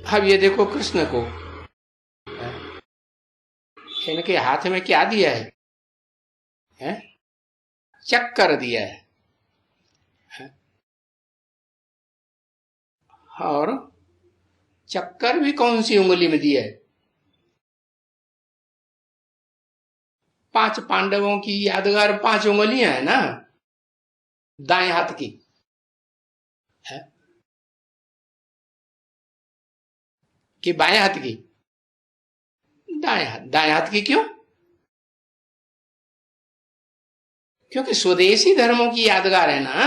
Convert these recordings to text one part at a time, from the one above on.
अब ये देखो कृष्ण को, इनके हाथ में क्या दिया है? चक्कर दिया है। और चक्कर भी कौन सी उंगली में दिया है? 5 पांडवों की यादगार 5 उंगलियां है ना, दाएं हाथ की है कि बाएं हाथ की? दाएं हाथ की क्यों? क्योंकि स्वदेशी धर्मों की यादगार है ना,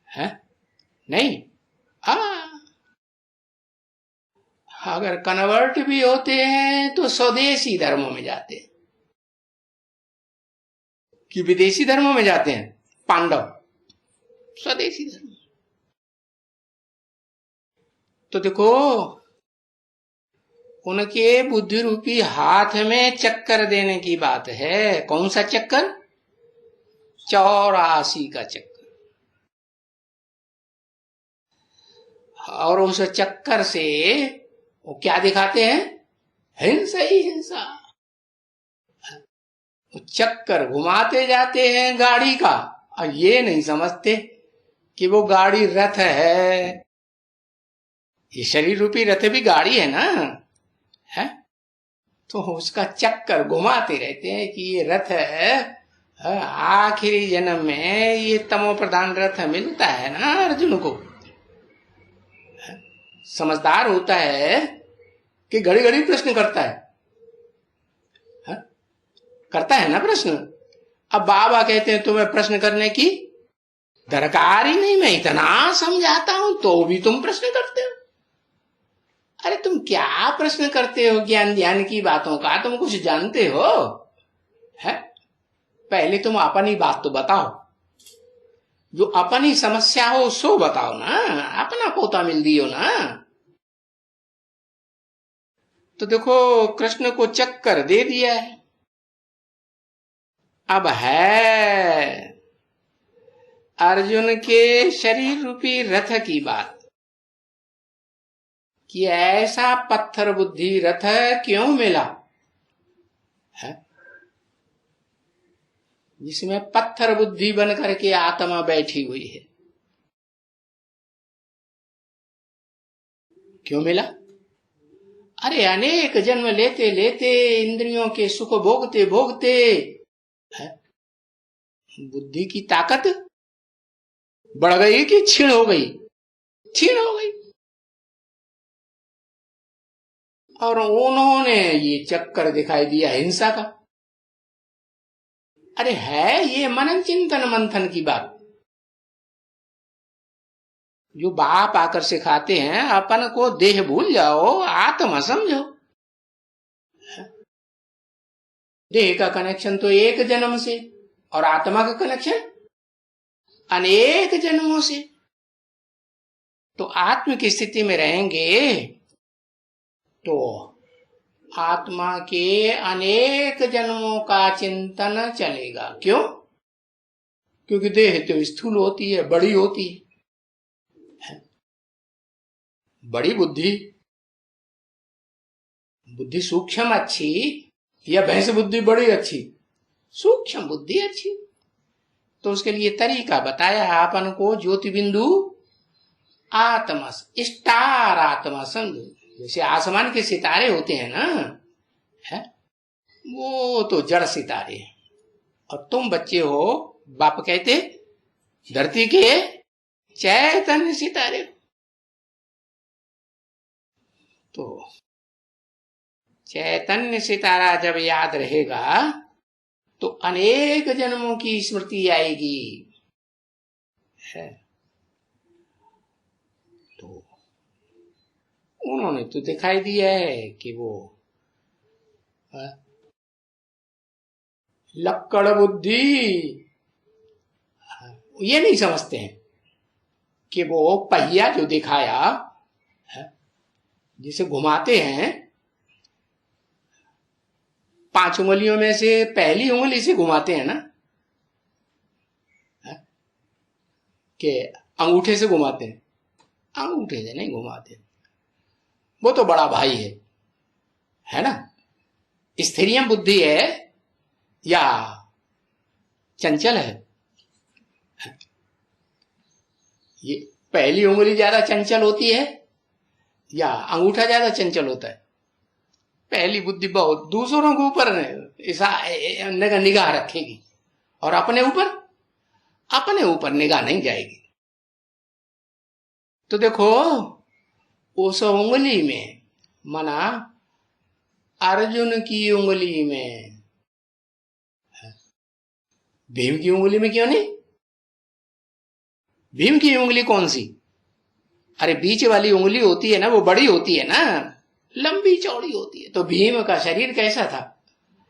है नहीं? आ, अगर कन्वर्ट भी होते हैं तो स्वदेशी धर्मों में जाते हैं कि विदेशी धर्मों में जाते हैं? पांडव स्वदेशी धर्म। तो देखो, उनके बुद्धि रूपी हाथ में चक्कर देने की बात है। कौन सा चक्कर? 84 का चक्कर। और उस चक्कर से वो क्या दिखाते हैं? हिंसा ही हिंसा। चक्कर घुमाते जाते हैं गाड़ी का, और ये नहीं समझते कि वो गाड़ी रथ है। ये शरीर रूपी रथ भी गाड़ी है ना, है? तो उसका चक्कर घुमाते रहते हैं कि ये रथ है। आखिरी जन्म में ये तमो प्रधान रथ मिलता है ना अर्जुन को। समझदार होता है कि घड़ी घड़ी प्रश्न करता है, करता है ना प्रश्न। अब बाबा कहते हैं तुम्हें प्रश्न करने की दरकार ही नहीं, मैं इतना समझाता हूं तो भी तुम प्रश्न करते हो। अरे तुम क्या प्रश्न करते हो ज्ञान ध्यान की बातों का? तुम कुछ जानते हो? है? पहले तुम अपनी बात तो बताओ, जो अपनी समस्या हो सो बताओ ना, अपना पोता मिल दियो ना। तो देखो, कृष्ण को चक्कर दे दिया है। अब है अर्जुन के शरीर रूपी रथ की बात कि ऐसा पत्थर बुद्धि रथ क्यों मिला है, जिसमें पत्थर बुद्धि बन करके आत्मा बैठी हुई है। क्यों मिला? अरे अनेक जन्म लेते लेते, इंद्रियों के सुख भोगते भोगते, है? बुद्धि की ताकत बढ़ गई कि क्षीण हो गई? क्षीण हो गई। और उन्होंने ये चक्कर दिखाई दिया हिंसा का। अरे है ये मनन चिंतन मंथन की बात, जो बाप आकर सिखाते हैं अपन को देह भूल जाओ, आत्मा समझो। देह का कनेक्शन तो एक जन्म से, और आत्मा का कनेक्शन अनेक जन्मों से। तो आत्म की स्थिति में रहेंगे तो आत्मा के अनेक जन्मों का चिंतन चलेगा। क्यों? क्योंकि देह तो स्थूल होती है, बड़ी होती है। बड़ी बुद्धि, बुद्धि सूक्ष्म अच्छी या भैंस बुद्धि बड़ी अच्छी? सूक्ष्म बुद्धि अच्छी। तो उसके लिए तरीका बताया अपन को, ज्योति बिंदु आत्मा, स्टार आत्मा समझो। जैसे आसमान के सितारे होते हैं ना, है? वो तो जड़ सितारे हैं, और तुम बच्चे हो, बाप कहते धरती के चैतन्य सितारे। तो चैतन्य सितारा जब याद रहेगा तो अनेक जन्मों की स्मृति आएगी, है? तो उन्होंने तो दिखाई दिया है कि वो लक्कड़ बुद्धि, ये नहीं समझते हैं कि वो पहिया जो दिखाया है, जिसे घुमाते हैं, 5 उंगलियों में से पहली उंगली से घुमाते हैं ना, कि अंगूठे से घुमाते हैं। अंगूठे से नहीं घुमाते, वो तो बड़ा भाई है ना। स्थिरियम बुद्धि है या चंचल है? ये पहली उंगली ज्यादा चंचल होती है या अंगूठा ज्यादा चंचल होता है? पहली बुद्धि बहुत दूसरों के ऊपर निगाह रखेगी और अपने ऊपर निगाह नहीं जाएगी। तो देखो उस उंगली में, माना अर्जुन की उंगली में, भीम की उंगली में क्यों नहीं? भीम की उंगली कौन सी? अरे बीच वाली उंगली होती है ना, वो बड़ी होती है ना, लंबी चौड़ी होती है। तो भीम का शरीर कैसा था?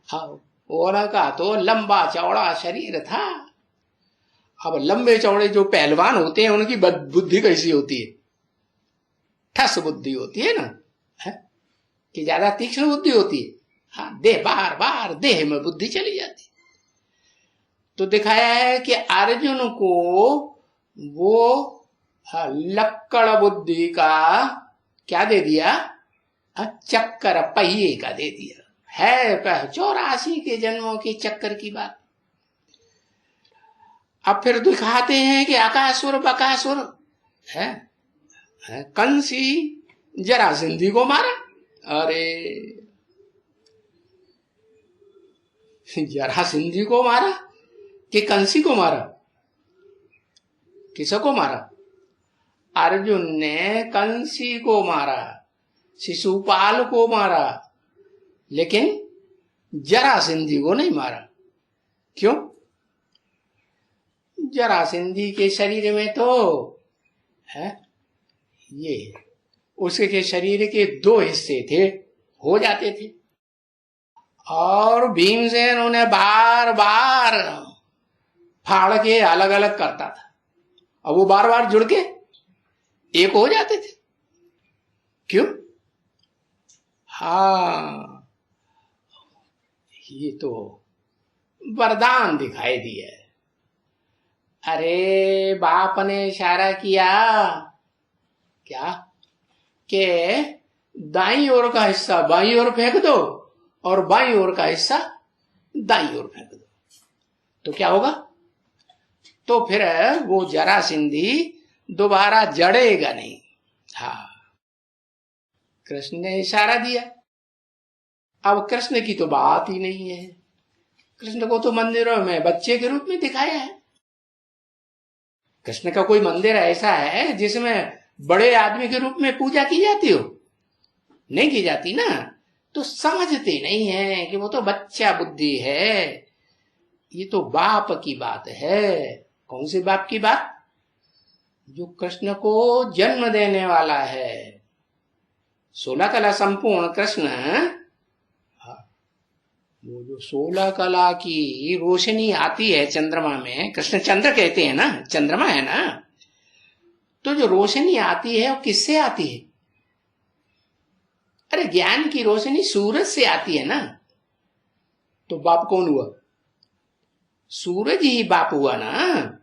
हाँ, का तो लंबा चौड़ा शरीर था। अब लंबे चौड़े जो पहलवान होते हैं उनकी बुद्धि कैसी होती है? ठस बुद्धि होती है ना, है? कि ज्यादा तीक्ष्ण बुद्धि होती है। हाँ, बार बार देह में बुद्धि चली जाती। तो दिखाया है कि अर्जुन को वो लक्कड़ बुद्धि का क्या दे दिया? चक्कर पहिए का दे दिया है। 84 के जन्मों के चक्कर की बात। अब फिर दिखाते हैं कि अकासुर बकासुर है, कंसी जरासंधी को मारा। अरे जरासंधी को मारा कि कंसी को मारा? किसको मारा? अर्जुन ने कंसी को मारा, शिशुपाल को मारा, लेकिन जरासंधी को नहीं मारा। क्यों? जरासंधी के शरीर में तो है ये, उसके शरीर के 2 हिस्से थे, हो जाते थे, और भीमसेन उन्हें बार बार फाड़ के अलग अलग करता था, और वो बार बार जुड़ के एक हो जाते थे। क्यों? हाँ, ये तो वरदान दिखाई दिया है। अरे बाप ने इशारा किया क्या कि दाईं ओर का हिस्सा बाईं ओर फेंक दो और बाईं ओर का हिस्सा दाईं ओर फेंक दो, तो क्या होगा? तो फिर वो जरासंधी दोबारा जड़ेगा नहीं। हाँ, कृष्ण ने इशारा दिया। अब कृष्ण की तो बात ही नहीं है। कृष्ण को तो मंदिरों में बच्चे के रूप में दिखाया है। कृष्ण का कोई मंदिर ऐसा है जिसमें बड़े आदमी के रूप में पूजा की जाती हो? नहीं की जाती ना। तो समझते नहीं है कि वो तो बच्चा बुद्धि है। ये तो बाप की बात है। कौन से बाप की बात? जो कृष्ण को जन्म देने वाला है। 16 कला संपूर्ण कृष्ण, वो जो 16 कला की रोशनी आती है चंद्रमा में, कृष्ण चंद्र कहते हैं ना, चंद्रमा है ना, तो जो रोशनी आती है वो किससे आती है? अरे ज्ञान की रोशनी सूरज से आती है ना। तो बाप कौन हुआ? सूरज ही बाप हुआ ना।